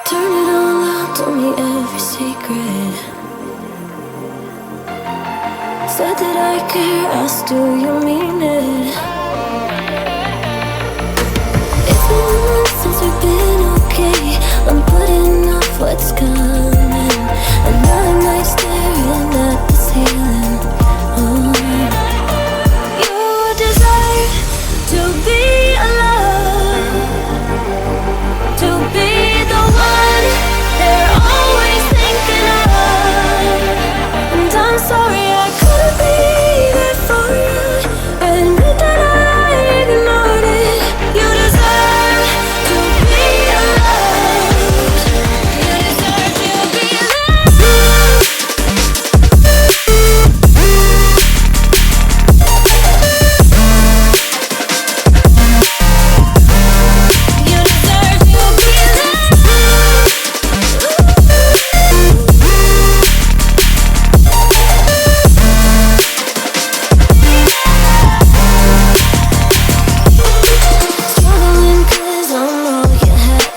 Turn it all out, told me every secret. Said that I care, asked do you mean it? It's been a month since we've been okay. I'm putting off what's coming. Another night staring at the ceiling. Oh, you deserve to be alone, to be the one they're always thinking of. And I'm sorry I couldn't be there for you. Admit that I ignored it. You deserve to be loved. You deserve to be loved. You deserve to be loved. Struggling 'cause I'm all you have.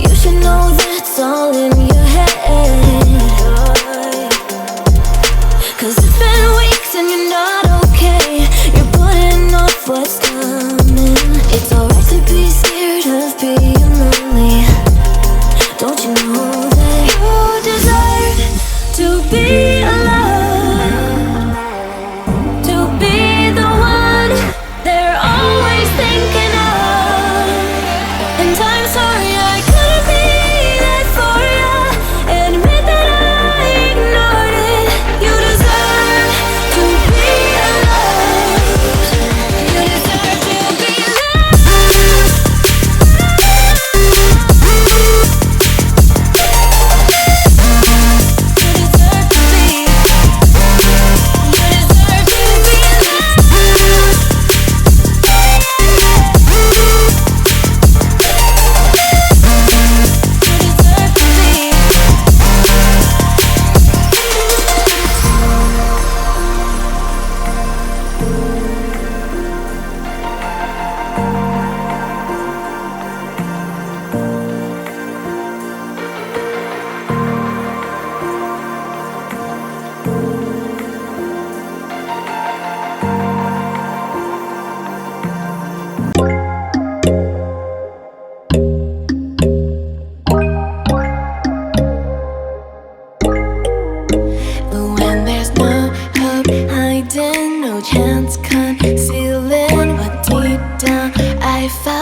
You should know that's all in your head. 'Cause it's been weeks and you're not okay. You're putting off what's coming. It's alright to be scared of being lonely. Don't you know that you deserve to be alone, to be the one they're always thinking of? And I'm sorry I couldn't be there for you. Admit that I ignored it. You deserve to be loved. You deserve to be loved. You deserve to be. You deserve to be loved. But when there's no hope hiding, no chance concealing what deep down I felt.